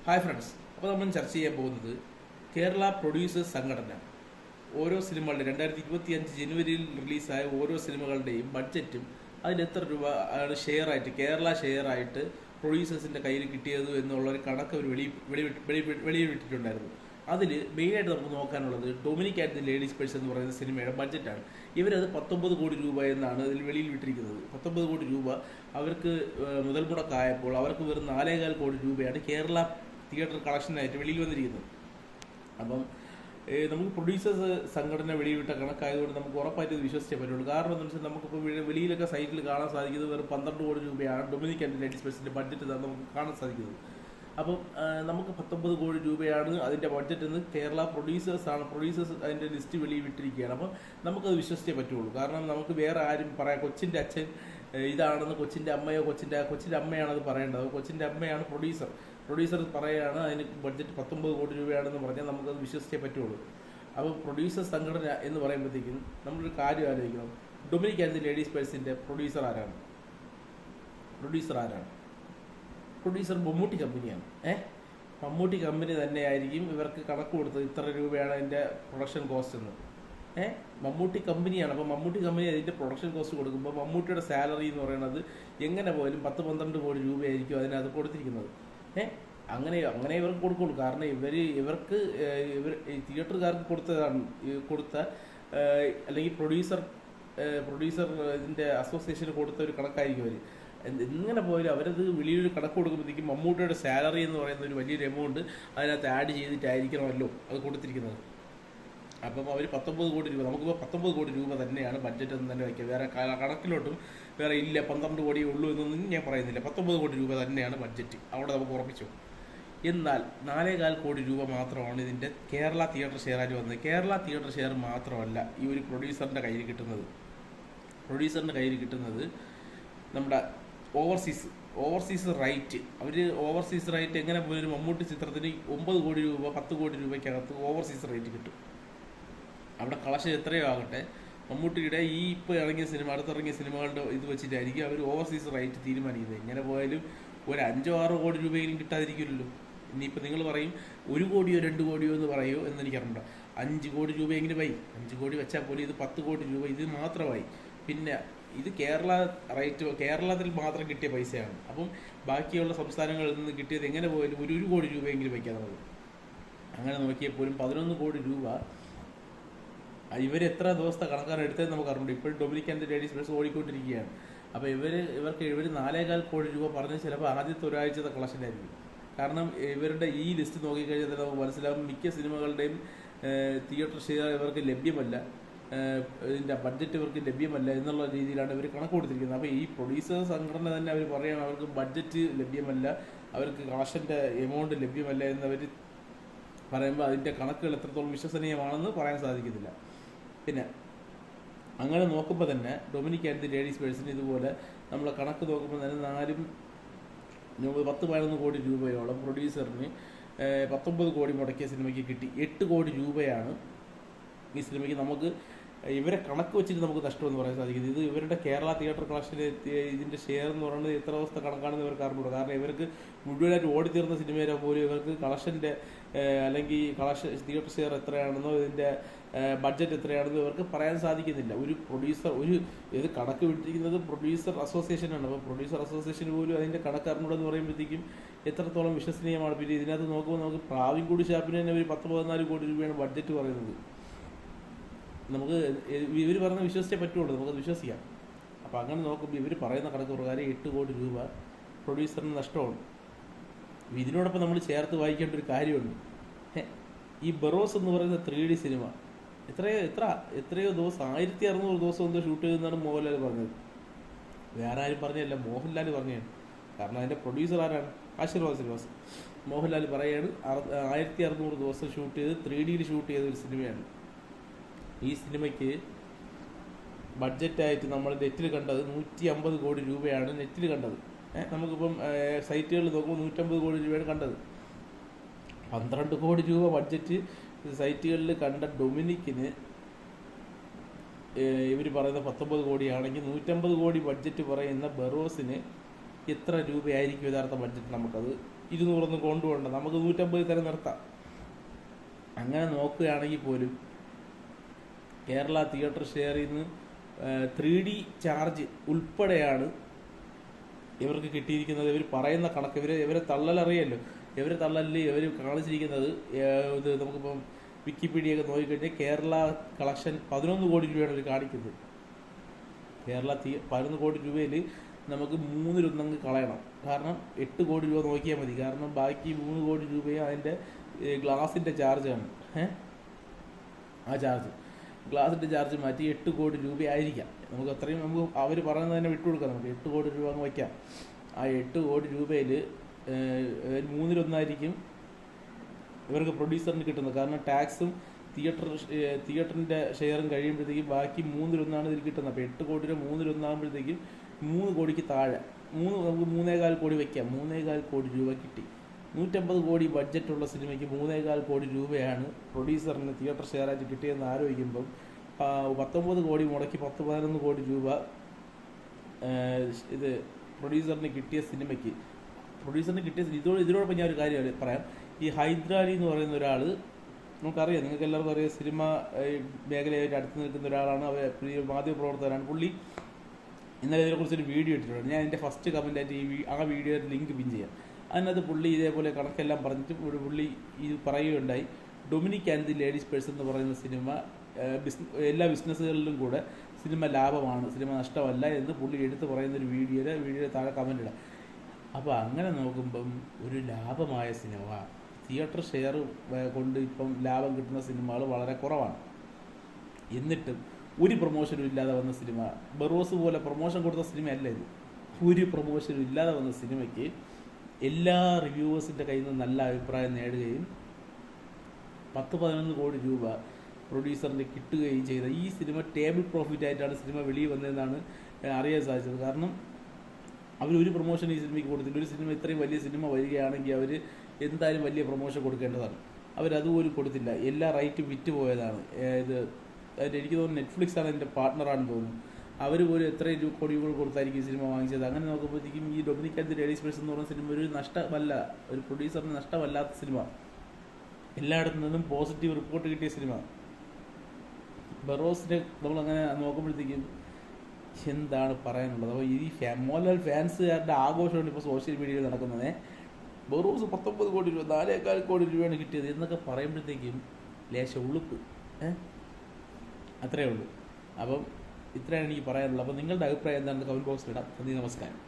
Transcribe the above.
Hi friends, അപ്പോൾ നമ്മൾ ചർച്ച ചെയ്യാൻ പോകുന്നത് കേരള പ്രൊഡ്യൂസേഴ്സ് സംഘടന ഓരോ സിനിമകളുടെ 2025 ജനുവരിയിൽ റിലീസായ ഓരോ സിനിമകളുടെയും ബഡ്ജറ്റും അതിൽ എത്ര രൂപ ആണ് ഷെയറായിട്ട് കേരള ഷെയറായിട്ട് പ്രൊഡ്യൂസേഴ്സിൻ്റെ കയ്യിൽ കിട്ടിയത് എന്നുള്ളൊരു കണക്ക് അവർ വെളിയിട്ടിട്ടുണ്ടായിരുന്നു. അതിൽ മെയിനായിട്ട് നമുക്ക് നോക്കാനുള്ളത് Dominic and the ladies purse എന്ന് പറയുന്ന സിനിമയുടെ ബഡ്ജറ്റാണ്. ഇവരത് 19 കോടി രൂപ എന്നാണ് ഇതിൽ വെളിയിൽ വിട്ടിരിക്കുന്നത്. 19 കോടി രൂപ അവർക്ക് മുതൽ മുടക്കായപ്പോൾ അവർക്ക് വെറും 4.25 കോടി രൂപയാണ് കേരള തിയേറ്റർ കളക്ഷനായിട്ട് വെളിയിൽ വന്നിരിക്കുന്നത്. അപ്പം നമുക്ക് പ്രൊഡ്യൂസേഴ്സ് സംഘടന വെളിയിട്ട കണക്കായതുകൊണ്ട് നമുക്ക് ഉറപ്പായിട്ട് ഇത് വിശ്വസിച്ചേ പറ്റുള്ളൂ. കാരണം എന്താണെന്ന് വെച്ചാൽ നമുക്കിപ്പോൾ വെളിയിലൊക്കെ സൈറ്റിൽ കാണാൻ സാധിക്കുന്നത് വെറും 12 കോടി രൂപയാണ് ഡൊമിനിക് ആൻഡ് ലേഡീസ് പേഴ്സിൻ്റെ ബഡ്ജറ്റ് ഇതാണ് നമുക്ക് കാണാൻ സാധിക്കുന്നത്. അപ്പം നമുക്ക് 19 കോടി രൂപയാണ് അതിൻ്റെ ബഡ്ജറ്റ് എന്ന് കേരള പ്രൊഡ്യൂസേഴ്സ് അതിൻ്റെ ലിസ്റ്റ് വെളിയിട്ടിരിക്കുകയാണ്. അപ്പം നമുക്കത് വിശ്വസിച്ചേ പറ്റുള്ളൂ. കാരണം നമുക്ക് വേറെ ആരും പറയാം കൊച്ചിൻ്റെ അച്ഛൻ ഇതാണെന്ന് കൊച്ചിൻ്റെ അമ്മയോ കൊച്ചിൻ്റെ അമ്മയാണത് പറയേണ്ടത്. കൊച്ചിൻ്റെ അമ്മയാണ് പ്രൊഡ്യൂസർ പറയുകയാണ് അതിന് ബഡ്ജറ്റ് 19 കോടി രൂപയാണെന്ന് പറഞ്ഞാൽ നമുക്കത് വിശ്വസിച്ചേ പറ്റുള്ളൂ. അപ്പോൾ പ്രൊഡ്യൂസേഴ്സ് സംഘടന എന്ന് പറയുമ്പോഴത്തേക്കും നമ്മളൊരു കാര്യം ആലോചിക്കണം. ഡൊമിനിക് ആൻഡ് ദി ലേഡീസ് പേഴ്സിൻ്റെ പ്രൊഡ്യൂസർ ആരാണ്? പ്രൊഡ്യൂസർ മമ്മൂട്ടി കമ്പനിയാണ്. മമ്മൂട്ടി കമ്പനി തന്നെയായിരിക്കും ഇവർക്ക് കണക്ക് കൊടുത്തത് ഇത്ര രൂപയാണ് അതിൻ്റെ പ്രൊഡക്ഷൻ കോസ്റ്റ് എന്ന്. മമ്മൂട്ടി കമ്പനിയാണ്. അപ്പോൾ മമ്മൂട്ടി കമ്പനി അതിൻ്റെ പ്രൊഡക്ഷൻ കോസ്റ്റ് കൊടുക്കുമ്പോൾ മമ്മൂട്ടിയുടെ സാലറി എന്ന് പറയുന്നത് എങ്ങനെ പോയാലും 10-12 കോടി രൂപയായിരിക്കും അതിനകത്ത് കൊടുത്തിരിക്കുന്നത്. അങ്ങനെ ഇവർക്ക് കൊടുക്കുള്ളൂ. കാരണം ഇവർക്ക് തിയേറ്ററുകാർക്ക് കൊടുത്ത അല്ലെങ്കിൽ പ്രൊഡ്യൂസർ ഇതിൻ്റെ അസോസിയേഷന് കൊടുത്ത ഒരു കണക്കായിരിക്കും അവർ. എങ്ങനെ പോയാലും അവരത് വലിയൊരു കണക്ക് കൊടുക്കുമ്പോഴത്തേക്കും മമ്മൂട്ടിയുടെ സാലറി എന്ന് പറയുന്ന ഒരു വലിയൊരു എമൗണ്ട് അതിനകത്ത് ആഡ് ചെയ്തിട്ടായിരിക്കണമല്ലോ അത് കൊടുത്തിരിക്കുന്നത്. അപ്പം അവർ 19 കോടി രൂപ, നമുക്കിപ്പോൾ 19 കോടി രൂപ തന്നെയാണ് ബഡ്ജറ്റ് എന്ന് തന്നെ വയ്ക്കുക. വേറെ കണക്കിലോട്ടും വേറെ ഇല്ല 12 കോടിയേ ഉള്ളൂ എന്നൊന്നും ഞാൻ പറയുന്നില്ല. 19 കോടി രൂപ തന്നെയാണ് ബഡ്ജറ്റ്, അവിടെ നമുക്ക് ഉറപ്പിച്ചു. എന്നാൽ 4.25 കോടി രൂപ മാത്രമാണ് ഇതിൻ്റെ കേരള തിയേറ്റർ ഷെയറായിട്ട് വന്നത്. കേരള തിയേറ്റർ ഷെയർ മാത്രമല്ല ഈ ഒരു പ്രൊഡ്യൂസറിൻ്റെ കയ്യിൽ കിട്ടുന്നത് നമ്മുടെ ഓവർസീസ് റൈറ്റ്. ഓവർസീസ് റൈറ്റ് എങ്ങനെ പോയൊരു മമ്മൂട്ടി ചിത്രത്തിന് 9 കോടി രൂപ 10 കോടി രൂപയ്ക്കകത്ത് ഓവർസീസ് റൈറ്റ് കിട്ടും. അവിടെ കളക്ഷൻ എത്രയോ ആകട്ടെ, മമ്മൂട്ടിയുടെ ഈ ഇപ്പോൾ അടുത്തിറങ്ങിയ സിനിമകളുടെ ഇത് വെച്ചിട്ടായിരിക്കും അവർ ഓവർസീസ് റൈറ്റ് തീരുമാനിക്കുന്നത്. എങ്ങനെ പോയാലും ഒരു 5-6 കോടി രൂപയെങ്കിലും കിട്ടാതിരിക്കില്ലല്ലോ. ഇനിയിപ്പോൾ നിങ്ങൾ പറയും 1 കോടിയോ 2 കോടിയോ എന്ന് പറയുമോ എന്ന് എനിക്കറിയണ്ട. 5 കോടി രൂപയെങ്കിലും 5 കോടി വെച്ചാൽ പോലും ഇത് 10 കോടി രൂപ ഇത് മാത്രമായി. പിന്നെ ഇത് കേരളത്തിൽ മാത്രം കിട്ടിയ പൈസയാണ്. അപ്പം ബാക്കിയുള്ള സംസ്ഥാനങ്ങളിൽ നിന്ന് കിട്ടിയത് എങ്ങനെ പോയാലും 1 കോടി രൂപയെങ്കിലും വയ്ക്കാം നമുക്ക്. അങ്ങനെ നോക്കിയപ്പോലും 11 കോടി രൂപ എത്ര ദിവസത്തെ കണക്കാണ് എടുത്തതെന്ന് നമുക്ക് അറിഞ്ഞു. ഇപ്പോഴും ഡൊമിനിക് ആൻഡ് ലേഡീസ് പേഴ്സ് ഓടിക്കൊണ്ടിരിക്കുകയാണ്. അപ്പോൾ ഇവർക്ക് 4.25 കോടി രൂപ പറഞ്ഞ് ചിലപ്പോൾ ആദ്യത്തെ ഒരാഴ്ചത്തെ കളക്ഷനായിരിക്കും. കാരണം ഇവരുടെ ഈ ലിസ്റ്റ് നോക്കിക്കഴിഞ്ഞാൽ നമുക്ക് മനസ്സിലാവും മിക്ക സിനിമകളുടെയും തിയേറ്റർ ഷെയർ ഇവർക്ക് ലഭ്യമല്ല, ഇതിൻ്റെ ബഡ്ജറ്റ് ഇവർക്ക് ലഭ്യമല്ല എന്നുള്ള രീതിയിലാണ് ഇവർ കണക്ക് കൊടുത്തിരിക്കുന്നത്. അപ്പോൾ ഈ പ്രൊഡ്യൂസേഴ്സ് സംഘടന തന്നെ അവർ പറയുകയാണ് അവർക്ക് ബഡ്ജറ്റ് ലഭ്യമല്ല, അവർക്ക് കളക്ഷൻ്റെ എമൗണ്ട് ലഭ്യമല്ല എന്നവർ പറയുമ്പോൾ അതിൻ്റെ കണക്കുകൾ എത്രത്തോളം വിശ്വസനീയമാണെന്ന് പറയാൻ സാധിക്കുന്നില്ല. പിന്നെ അങ്ങനെ നോക്കുമ്പോൾ തന്നെ ഡൊമിനിക് ആൻഡ് ദി ലേഡീസ് പേഴ്സിന് ഇതുപോലെ നമ്മൾ കണക്ക് നോക്കുമ്പോൾ തന്നെ 10-11 കോടി രൂപയോളം പ്രൊഡ്യൂസറിന് 19 കോടി മുടക്കിയ സിനിമയ്ക്ക് കിട്ടി. 8 കോടി രൂപയാണ് ഈ സിനിമയ്ക്ക് നമുക്ക് ഇവരെ കണക്ക് വെച്ചിട്ട് നമുക്ക് നഷ്ടമെന്ന് പറയാൻ സാധിക്കുന്നത്. ഇത് ഇവരുടെ കേരള തിയേറ്റർ കളക്ഷന് ഇതിൻ്റെ ഷെയർ എന്ന് പറയുന്നത് എത്ര ദിവസത്തെ കണക്കാണെന്ന് ഇവർക്ക് അറിഞ്ഞൂടാ. കാരണം ഇവർക്ക് മുഴുവനായിട്ട് ഓടിത്തീർന്ന സിനിമയിലെ പോലും ഇവർക്ക് കളക്ഷൻ്റെ അല്ലെങ്കിൽ തിയേറ്റർ ഷെയർ എത്രയാണെന്നോ ഇതിൻ്റെ ബഡ്ജറ്റ് എത്രയാണെന്നോ ഇവർക്ക് പറയാൻ സാധിക്കുന്നില്ല. ഇത് കണക്ക് വിട്ടിരിക്കുന്നത് പ്രൊഡ്യൂസർ അസോസിയേഷനാണ്. അപ്പോൾ പ്രൊഡ്യൂസർ അസോസിയേഷൻ പോലും അതിൻ്റെ കണക്ക് അറിഞ്ഞൂടെന്ന് പറയുമ്പോഴത്തേക്കും എത്രത്തോളം വിശ്വസനീയമാണ്. പിന്നെ ഇതിനകത്ത് നോക്കുമ്പോൾ നമുക്ക് പ്രാവിൻകൂടി ഷാപ്പിന് തന്നെ ഒരു 10-14 കോടി രൂപയാണ് ബഡ്ജറ്റ് പറയുന്നത്. നമുക്ക് ഇവർ പറഞ്ഞ് വിശ്വസിച്ചേ പറ്റുള്ളൂ, നമുക്കത് വിശ്വസിക്കാം. അപ്പോൾ അങ്ങനെ നോക്കുമ്പോൾ ഇവർ പറയുന്ന കണക്ക് പ്രകാരം 8 കോടി രൂപ പ്രൊഡ്യൂസറിന് നഷ്ടമാണ്. ഇതിനോടൊപ്പം നമ്മൾ ചേർത്ത് വായിക്കേണ്ട ഒരു കാര്യമുണ്ട്. ഈ ബറോസ് എന്ന് പറയുന്ന 3D സിനിമ എത്രയോ ദിവസം 1600 ദിവസം എന്തോ ഷൂട്ട് ചെയ്തെന്നാണ് മോഹൻലാൽ പറഞ്ഞത്. വേറെ ആരും പറഞ്ഞല്ല, മോഹൻലാൽ പറഞ്ഞതാണ്. കാരണം അതിൻ്റെ പ്രൊഡ്യൂസർ ആരാണ്? ആശീർവാദ് ശ്രീനിവാസൻ. മോഹൻലാൽ പറയുകയാണ് 1600 ദിവസം ഷൂട്ട് ചെയ്ത് 3D ഷൂട്ട് ചെയ്ത ഒരു സിനിമയാണ്. ഈ സിനിമയ്ക്ക് ബഡ്ജറ്റായിട്ട് നമ്മൾ നെറ്റിൽ കണ്ടത് 150 കോടി രൂപയാണ് നെറ്റിൽ കണ്ടത്. നമുക്കിപ്പം സൈറ്റുകളിൽ നോക്കുമ്പോൾ 150 കോടി രൂപയാണ് കണ്ടത്. 12 കോടി രൂപ ബഡ്ജറ്റ് സൈറ്റുകളിൽ കണ്ട ഡൊമിനിക്കിന് ഇവർ പറയുന്ന 19 കോടിയാണെങ്കിൽ 150 കോടി ബഡ്ജറ്റ് പറയുന്ന ബറോസിന് എത്ര രൂപയായിരിക്കും യഥാർത്ഥ ബഡ്ജറ്റ് നമുക്കത് 200 കൊണ്ടുപോകണ്ട, നമുക്ക് 150 തന്നെ നിർത്താം. അങ്ങനെ നോക്കുകയാണെങ്കിൽ പോലും കേരള തിയേറ്റർ ഷെയറിൽ നിന്ന് 3D ചാർജ് ഉൾപ്പെടെയാണ് ഇവർക്ക് കിട്ടിയിരിക്കുന്നത്. ഇവർ പറയുന്ന കണക്ക് ഇവരെ തള്ളലറിയല്ലോ. ഇവരെ തള്ളലിൽ ഇവർ കാണിച്ചിരിക്കുന്നത് ഇത് നമുക്കിപ്പം വിക്കിപീഡിയ ഒക്കെ നോക്കിക്കഴിഞ്ഞാൽ കേരള കളക്ഷൻ 11 കോടി രൂപയാണ് ഇവർ കാണിക്കുന്നത്. കേരള 11 കോടി രൂപയിൽ നമുക്ക് 3 കളയണം. കാരണം 8 കോടി രൂപ നോക്കിയാൽ മതി. കാരണം ബാക്കി 3 കോടി രൂപയും അതിൻ്റെ ഗ്ലാസിൻ്റെ ചാർജാണ്. ആ ചാർജ് ഗ്ലാസിൻ്റെ ചാർജ് മാറ്റി 8 കോടി രൂപ ആയിരിക്കാം. നമുക്ക് അത്രയും നമുക്ക് അവർ പറയുന്നത് തന്നെ വിട്ടുകൊടുക്കാം. നമുക്ക് 8 കോടി രൂപ അങ്ങ് വയ്ക്കാം. ആ 8 കോടി രൂപയിൽ 1/3 ഇവർക്ക് പ്രൊഡ്യൂസറിന് കിട്ടുന്നത്. കാരണം ടാക്സും തിയേറ്ററിൻ്റെ ഷെയറും കഴിയുമ്പോഴത്തേക്കും ബാക്കി 1/3 ഇതിൽ കിട്ടുന്നത്. അപ്പോൾ 8 കോടി രൂപ 1/3 ആകുമ്പോഴത്തേക്കും 3 കോടിക്ക് താഴെ നമുക്ക് 3.25 കോടി വയ്ക്കാം. 3.25 കോടി രൂപ കിട്ടി. 150 കോടി ബഡ്ജറ്റുള്ള സിനിമയ്ക്ക് 3.25 കോടി രൂപയാണ് പ്രൊഡ്യൂസറിന് തിയേറ്റർ ഷെയറായിട്ട് കിട്ടിയെന്ന് ആലോചിക്കുമ്പം 19 കോടി മുടക്കി 10-11 കോടി രൂപ ഇത് പ്രൊഡ്യൂസറിന് കിട്ടിയ സിനിമയ്ക്ക് ഇതിനോടൊപ്പം ഞാൻ ഒരു കാര്യം പറയാം. ഈ ഹൈദരാലി എന്ന് പറയുന്ന ഒരാൾ നമുക്കറിയാം, നിങ്ങൾക്ക് എല്ലാവർക്കും അറിയാം, സിനിമ മേഖലയായിട്ട് അടുത്ത് നിൽക്കുന്ന ഒരാളാണ്. പ്രിയ മാധ്യമപ്രവർത്തകരാണ് പുള്ളി. ഇന്നലെ ഇതിനെക്കുറിച്ചൊരു വീഡിയോ ഇട്ടിട്ടുണ്ട്. ഞാൻ എൻ്റെ ഫസ്റ്റ് കമൻറ്റായിട്ട് ആ വീഡിയോയുടെ ലിങ്ക് പിൻ ചെയ്യാം. അതിനകത്ത് പുള്ളി ഇതേപോലെ കണക്കെല്ലാം പറഞ്ഞിട്ട് പുള്ളി ഇത് പറയുകയുണ്ടായി. Dominic and the ladies person എന്ന് പറയുന്ന സിനിമ എല്ലാ ബിസിനസ്സുകളിലും കൂടെ സിനിമ ലാഭമാണ്, സിനിമ നഷ്ടമല്ല എന്ന് പുള്ളി എടുത്ത് പറയുന്നൊരു വീഡിയോയുടെ താഴെ കമൻ്റ് ഇടാം. അപ്പോൾ അങ്ങനെ നോക്കുമ്പം ഒരു ലാഭമായ സിനിമ, തിയേറ്റർ ഷെയർ കൊണ്ട് ഇപ്പം ലാഭം കിട്ടുന്ന സിനിമകൾ വളരെ കുറവാണ്. എന്നിട്ടും ഒരു പ്രൊമോഷനും ഇല്ലാതെ വന്ന സിനിമ, ബറോസ് പോലെ പ്രൊമോഷൻ കൊടുത്ത സിനിമയല്ല ഇത്. ഒരു പ്രൊമോഷനും ഇല്ലാതെ വന്ന സിനിമയ്ക്ക് എല്ലാ റിവ്യൂവേഴ്സിൻ്റെ കയ്യിൽ നിന്ന് നല്ല അഭിപ്രായം നേടുകയും 10-11 കോടി രൂപ പ്രൊഡ്യൂസറിന് കിട്ടുകയും ചെയ്ത ഈ സിനിമ ടേബിൾ പ്രോഫിറ്റ് ആയിട്ടാണ് സിനിമ വെളിയിൽ വന്നതെന്നാണ് അറിയാൻ സാധിച്ചത്. കാരണം അവരൊരു പ്രൊമോഷൻ ഈ സിനിമയ്ക്ക് കൊടുത്തില്ല. ഒരു സിനിമ ഇത്രയും വലിയ സിനിമ വരികയാണെങ്കിൽ അവർ എന്തായാലും വലിയ പ്രൊമോഷൻ കൊടുക്കേണ്ടതാണ്. അവരതുപോലും കൊടുത്തില്ല. എല്ലാ റൈറ്റും വിറ്റ് പോയതാണ്. എനിക്ക് തോന്നുന്നു നെറ്റ്ഫ്ലിക്സാണ് എൻ്റെ പാർട്ട്ണറാണെന്ന് തോന്നുന്നു. അവർ പോലും എത്രയും കോടികൾ കൊടുത്തായിരിക്കും സിനിമ വാങ്ങിച്ചത്. അങ്ങനെ നോക്കുമ്പോഴത്തേക്കും ഈ Dominic and the ladies person എന്ന് പറയുന്ന സിനിമ ഒരു നഷ്ടമല്ല, ഒരു പ്രൊഡ്യൂസറിന് നഷ്ടമല്ലാത്ത സിനിമ, എല്ലായിടത്തു നിന്നും പോസിറ്റീവ് റിപ്പോർട്ട് കിട്ടിയ സിനിമ. ബറോസിനെ നമ്മളങ്ങനെ നോക്കുമ്പോഴത്തേക്കും എന്താണ് പറയാനുള്ളത്? അപ്പോൾ ഈ മോഹൻലാൽ ഫാൻസുകാരുടെ ആഘോഷമാണ് ഇപ്പോൾ സോഷ്യൽ മീഡിയയിൽ നടക്കുന്നത്. ബറോസ് 19 കോടി രൂപ 4.25 കോടി രൂപയാണ് കിട്ടിയത് എന്നൊക്കെ പറയുമ്പോഴത്തേക്കും ലേശ ഉളുപ്പ്, അത്രയേ ഉള്ളൂ. അപ്പം ഇത്രയാണ് എനിക്ക് പറയാനുള്ളത്. അപ്പോൾ നിങ്ങളുടെ അഭിപ്രായം എന്താണെന്ന് കമൻറ്റ് ബോക്സിൽ ഇടാം. നന്ദി, നമസ്കാരം.